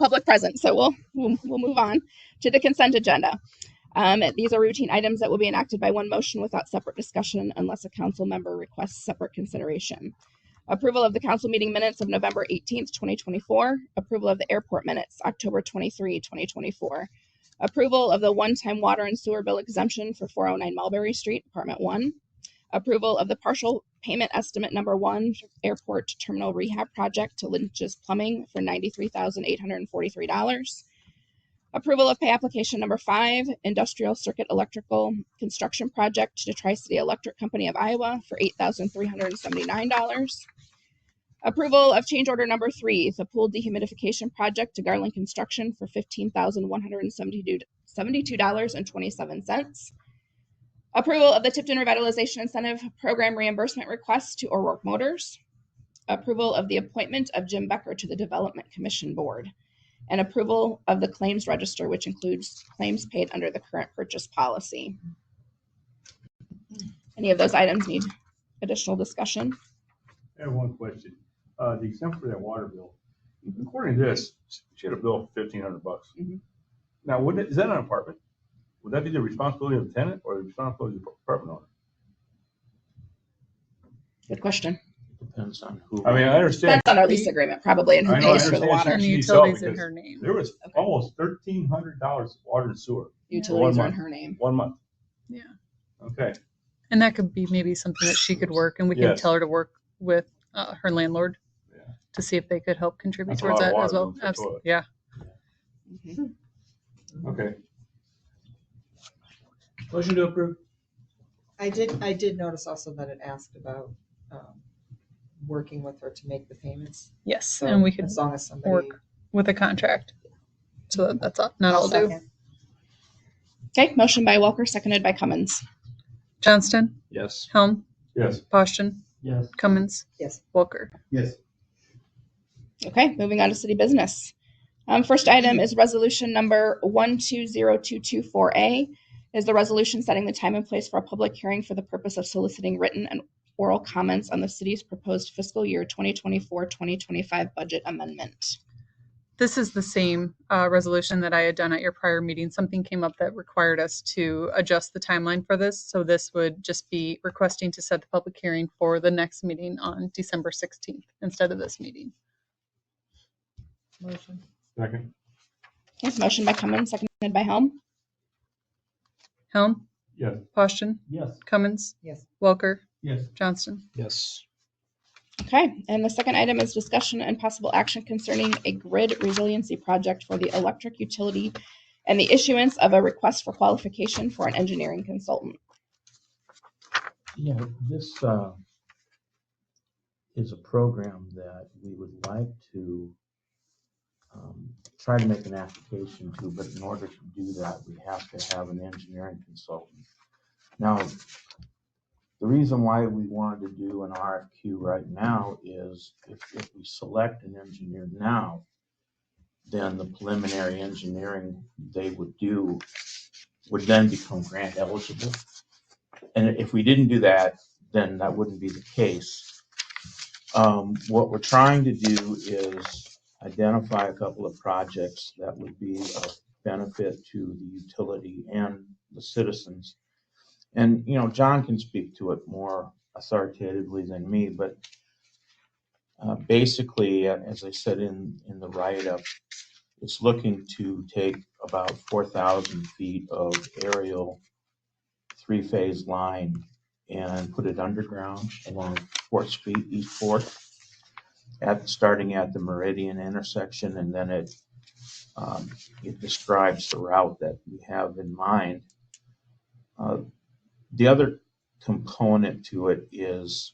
public present, so we'll move on to the consent agenda. These are routine items that will be enacted by one motion without separate discussion unless a council member requests separate consideration. Approval of the council meeting minutes of November 18th, 2024. Approval of the airport minutes, October 23, 2024. Approval of the one-time water and sewer bill exemption for 409 Mulberry Street, Apartment 1. Approval of the partial payment estimate number 1, airport terminal rehab project to Lynch's Plumbing for $93,843. Approval of pay application number 5, industrial circuit electrical construction project to Tri-City Electric Company of Iowa for $8,379. Approval of change order number 3, the pool dehumidification project to Garland Construction for $15,172.27. Approval of the Tipton Revitalization Incentive Program reimbursement request to O'Rourke Motors. Approval of the appointment of Jim Becker to the Development Commission Board. And approval of the claims register, which includes claims paid under the current purchase policy. Any of those items need additional discussion? I have one question. The exemption for that water bill, according to this, she had a bill of $1,500. Now, is that an apartment? Would that be the responsibility of the tenant or the responsibility of the apartment owner? Good question. Depends on who. I mean, I understand. Depends on our lease agreement, probably, and who pays for the water. And the utilities in her name. There was almost $1,300 water and sewer. Utilities are in her name. 1 month. Yeah. Okay. And that could be maybe something that she could work, and we can tell her to work with her landlord to see if they could help contribute towards that as well. Absolutely. Yeah. Okay. Motion to approve. I did notice also that it asked about working with her to make the payments. Yes, So and we could as long as somebody work with a contract. So that's not all due. Okay, motion by Walker, seconded by Cummins. Johnston, Yes. Helm, Yes. Boston, Yes. Cummins, Yes. Walker. Yes. Okay, moving on to city business. First item is resolution number 120224A, is the resolution setting the time and place for a public hearing for the purpose of soliciting written and oral comments on the city's proposed fiscal year 2024-2025 budget amendment. This is the same resolution that I had done at your prior meeting. Something came up that required us to adjust the timeline for this. So this would just be requesting to set the public hearing for the next meeting on December 16th instead of this meeting. motion. Second. Okay, motion by Cummins, seconded by Helm. Helm, Yes. Boston, Yes. Cummins, Yes. Walker, Yes. Johnston. Yes. Okay, and the second item is discussion and possible action concerning a grid resiliency project for the electric utility and the issuance of a request for qualification for an engineering consultant. Yeah, this is a program that we would like to try to make an application to, but in order to do that, we have to have an engineering consultant. Now, the reason why we wanted to do an RFQ right now is if we select an engineer now, then the preliminary engineering they would do would then become grant eligible. And if we didn't do that, then that wouldn't be the case. What we're trying to do is identify a couple of projects that would be of benefit to the utility and the citizens. And, you know, John can speak to it more authoritatively than me, but basically, as I said in the write-up, it's looking to take about 4,000 feet of aerial three-phase line and put it underground along 4th Street, East 4th, starting at the Meridian intersection, and then it describes the route that we have in mind. The other component to it is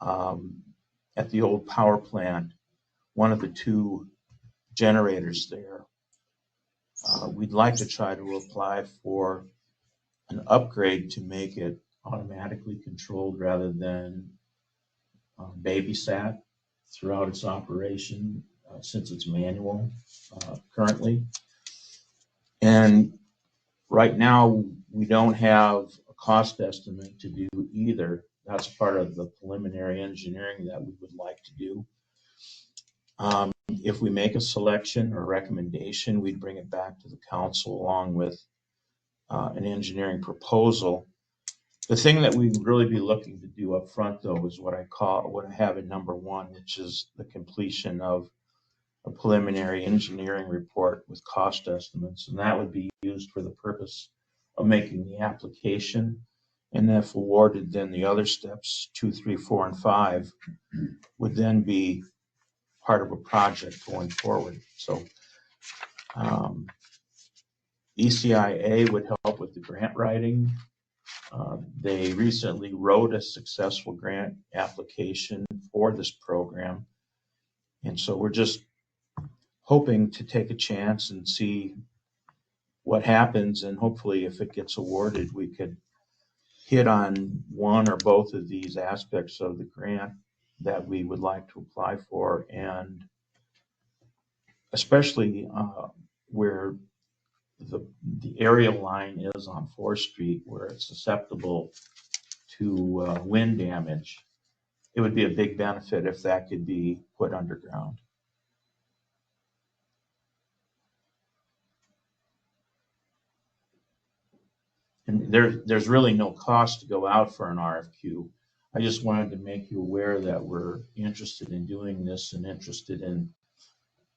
at the old power plant, one of the 2 generators there. We'd like to try to apply for an upgrade to make it automatically controlled rather than babysat throughout its operation, since it's manual currently. And right now, we don't have a cost estimate to do either. That's part of the preliminary engineering that we would like to do. If we make a selection or recommendation, we'd bring it back to the council along with an engineering proposal. The thing that we'd really be looking to do up front, though, is what I have in number 1, which is the completion of a preliminary engineering report with cost estimates, and that would be used for the purpose of making the application. And if awarded, then the other steps, 2, 3, 4, and 5, would then be part of a project going forward. So ECIA would help with the grant writing. They recently wrote a successful grant application for this program. And so we're just hoping to take a chance and see what happens. And hopefully if it gets awarded, we could hit on one or both of these aspects of the grant that we would like to apply for. And especially where the area line is on 4th Street, where it's susceptible to wind damage, it would be a big benefit if that could be put underground. And there's really no cost to go out for an RFQ. I just wanted to make you aware that we're interested in doing this and interested in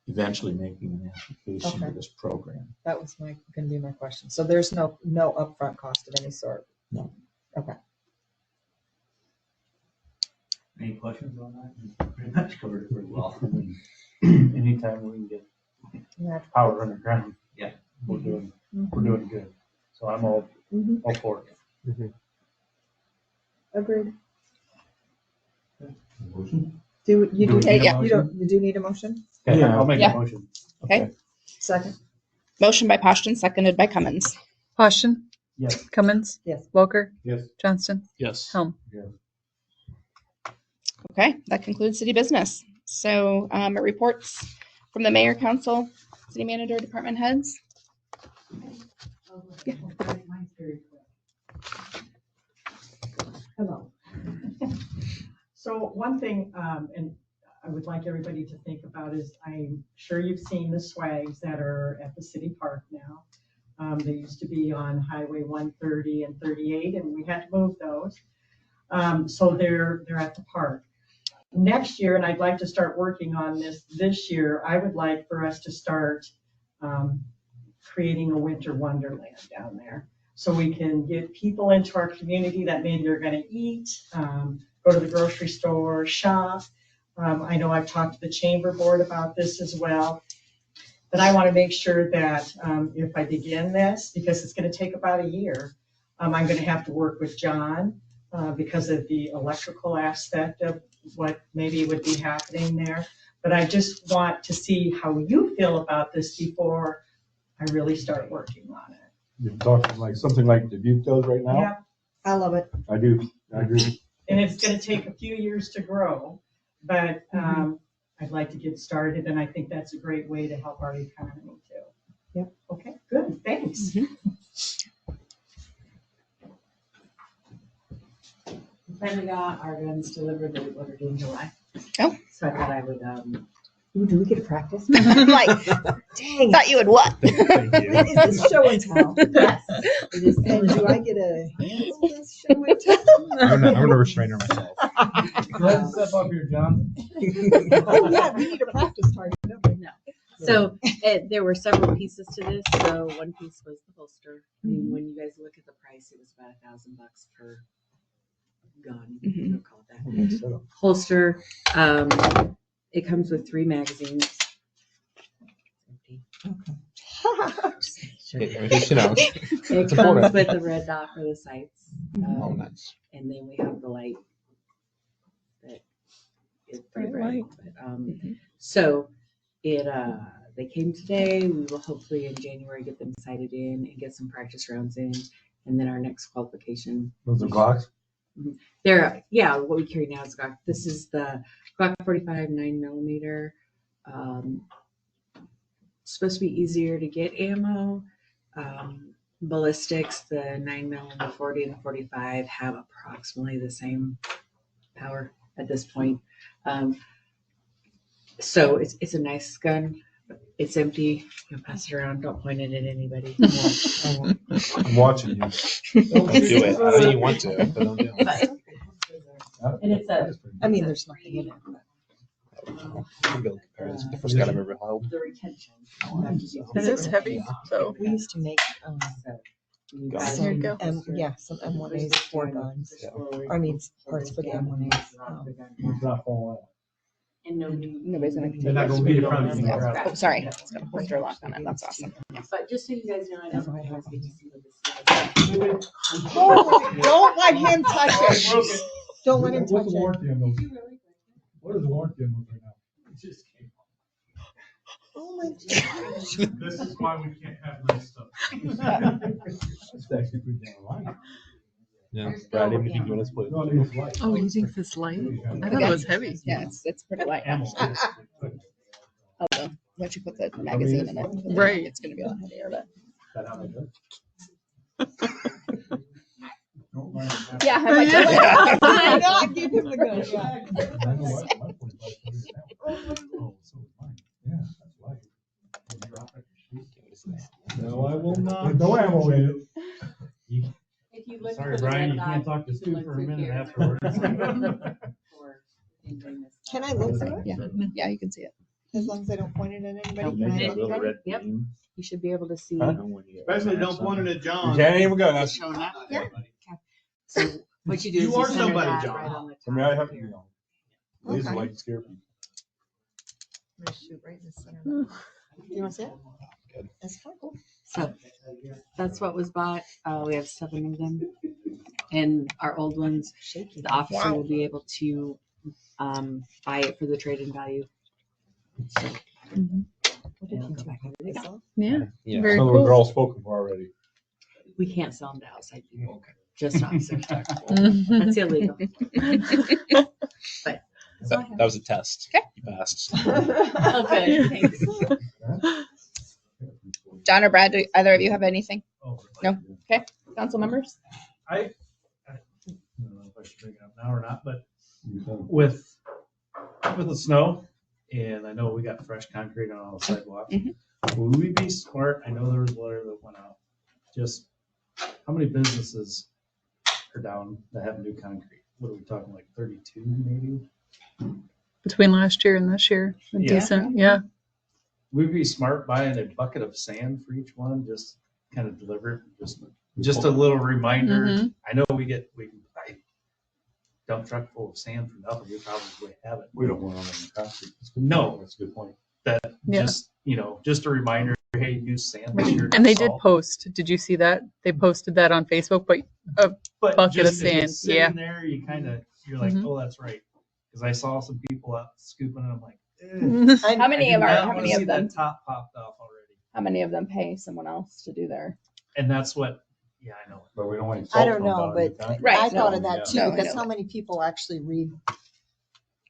eventually making an application for this program. That was going to be my question. So there's no upfront cost of any sort? No. Okay. Any questions on that? You pretty much covered it pretty well. Anytime we can get power underground, yeah, we're doing good. So I'm all for it. Agreed. Motion? You do need a motion? Yeah, I'll make Yeah. a motion. Okay. Second? Motion by Poston, seconded by Cummins. Poston, Yes. Cummins, Yes. Welker, Yes. Johnston, Yes. Helm. Okay, that concludes city business. So reports from the mayor, council, city manager, department heads. Mine's very quick. Hello. So one thing, and I would like everybody to think about is, I'm sure you've seen the swags that are at the city park now. They used to be on Highway 130 and 38, and we had to move those. So they're at the park. Next year, and I'd like to start working on this year, I would like for us to start creating a winter wonderland down there. So we can get people into our community that maybe are going to eat, go to the grocery store, shop. I know I've talked to the chamber board about this as well. But I want to make sure that if I begin this, because it's going to take about a year, I'm going to have to work with John because of the electrical aspect of what maybe would be happening there. But I just want to see how you feel about this before I really start working on it. You're talking like something like the Duke does right now? Yeah, I love it. I do. I agree. and it's going to take a few years to grow, but I'd like to get started, and I think that's a great way to help our economy too. Yep. Okay, good, thanks. We finally got our guns delivered that we ordered in July. Oh. So I thought I would, Ooh, do we get to practice? I'm like, dang. Thought you would what? Is this show and tell? yes, it is. And do I get a handle this show and tell? I'm gonna restrain her myself. Go ahead and step up here, John. Oh, yeah, we need a practice target, don't we? No. So there were several pieces to this. So one piece was the holster. I mean, when you guys look at the price, it was about $1,000 per gun. We'll call it that. Holster. It comes with 3 magazines. Just, you know, It It's comes important. with the red dot for the sights. oh, nice. And then we have the light that is bright Bright red. light. But, so it they came today. We will hopefully in January get them sighted in and get some practice rounds in, and then our next qualification. Those are Glocks? They're what we carry now is Glock. This is the Glock 45 9mm. Supposed to be easier to get ammo. Ballistics, the 9mm, the 40, and the 45 have approximately the same power at this point. So it's a nice gun. It's empty. You can pass it around. Don't point it at anybody. I won't. I'm watching you. Don't do it. I know you want to, but don't do it. And it's I mean, there's nothing in it. I'm building comparisons. The first gun I've ever held. the retention. It is heavy, so. We used to make, Here you go. some M1As for guns. Yeah. I mean, parts for the M1As. It's not falling out. And nobody. Nobody's gonna. They're not gonna be in front of you. Oh, sorry. It's got a holster lock on it. That's awesome. But just so you guys know, I don't know if you guys get to see what this is. Don't let him touch it. Don't let him touch What's the it. warranty on those? What is the warranty on those right now? It just came Oh my gosh. This is why we can't have nice stuff. It's actually pretty damn light. Yeah. Brad, even if you want to split. No, it's light. Oh, you think this light? I thought it was heavy. Yeah, it's pretty light. Ammo. Although once you put the magazine in it, Right. it's gonna be a lot heavier. But That how they do it? Don't mind that. yeah, how much? Yeah. Why not? Give him the gun. Yeah. I know what- my 45 is now. Oh, so is mine. Yeah, that's light. Can you drop it? No, I will not. No ammo in it. If you look Sorry, for the Brian, red you can't dot, talk to you Stu can for a look through minute here. afterwards. For entering this. Can I look through it? Yeah, yeah, you can see it. As long as I don't point it at anybody? Nope. Can I Maybe look a at it? Yep. You should be able to see. Especially don't point it at John. You can't even go. That's. Showing up. Yeah. So what you do is You are center somebody, that John. right on the I mean, I top have, here. laser Okay. light to scare people. I'm gonna shoot right in the center. Do you want to see it? Good. That's kind of cool. So that's what was bought. We have 7 of them. And our old ones, the officer will be able to buy it for the trade-in value. So it'll go back over there. Yeah. Yeah. Very So cool. they're all spoken for already. We can't sell them to outside people, just officers. Mhm. That's illegal. That was a test. Okay. You passed. Okay, thanks. John or Brad, do either of you have anything? Oh, No. Okay, council members? I don't know if I should bring it up now or not, but with the snow, and I know we got fresh concrete on all the sidewalks. Mhm. Would we be smart? I know there was a letter that went out. Just how many businesses are down that have new concrete? What are we talking, like 32 maybe? Between last year and this year, a Yeah. decent, yeah. Would we be smart buying a bucket of sand for each one? Just kind of deliver it, just a little reminder. Mhm. I know we can buy dump truck full of sand for nothing. We probably have it. We don't want them in concrete. No. That's a good point. That Yeah. just a reminder, hey, use sand this year. And they did salt. post. Did you see that? They posted that on Facebook, but But bucket of just if it's sand, yeah. sitting there, you're like, Mhm. oh, that's right. Because I saw some people out scooping and I'm like, How many I of did our, not how wanna many see of them, that top popped off already. how many of them pay someone else to do their? And that's what, yeah, I know. But we don't want. I don't know, but Right, I thought no, of that yeah. too, No, I because know. how many people actually read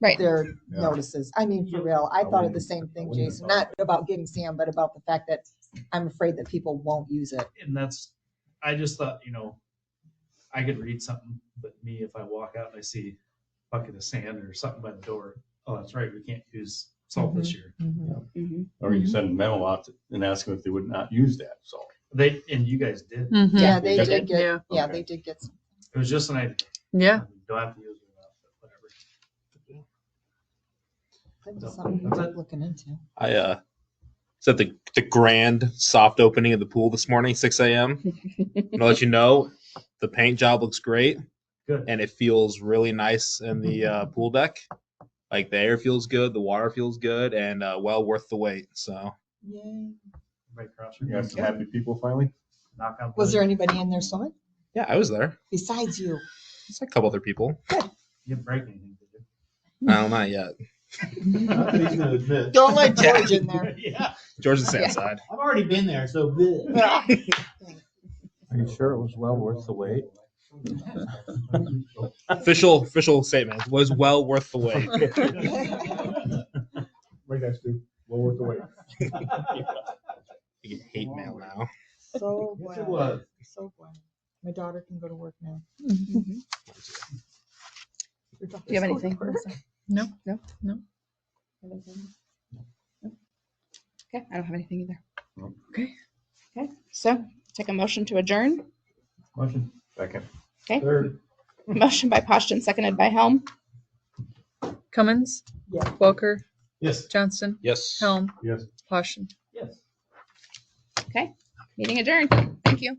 Right. their Yeah. notices? I mean, for real, I thought of the same thing, Jason, not about getting sand, but about the fact that I'm afraid that people won't use it. And I just thought, I could read something, but me, if I walk out and I see a bucket of sand or something by the door, oh, that's right, we can't use salt this year. Mhm. Or you send a memo out and ask them if they would not use that, so. And you guys did. Mhm. Yeah, they they did did. Yeah. get, yeah, Okay. they did get some. It was just an idea. Yeah. Don't have to use it or not, but whatever. That was something That's worth it. looking into. I was at the grand soft opening of the pool this morning, 6 a.m. I'll let you know the paint job looks great Good. and it feels really nice in the pool deck. Like the air feels good, the water feels good, and well worth the wait. So Yay. Right across You from got some happy people finally? knock on. Was there anybody in there swimming yeah, I was there. besides you? It's a couple other people. You didn't break anything, did you? No, not yet. Not that he's gonna admit. Don't let George in there. Yeah, George and Sandside. I've already been there, so good. Are you sure it was well worth the wait? Official statement was well worth the wait. Right next to, well worth the wait. You get hate mail now. So Yes, it glad, was. so glad. My daughter can go to work now. Mhm. Your daughter's Do you have going to anything? work. Melissa? No. No? No. Okay, I don't have anything either. Nope. Okay. So take a motion to adjourn. Motion. Second. Okay. Third. Motion by Poston, seconded by Helm. Cummins, Yeah. Welker, Yes. Johnston, Yes. Helm, Yes. Poston. Yes. Okay. Meeting adjourned. Thank you.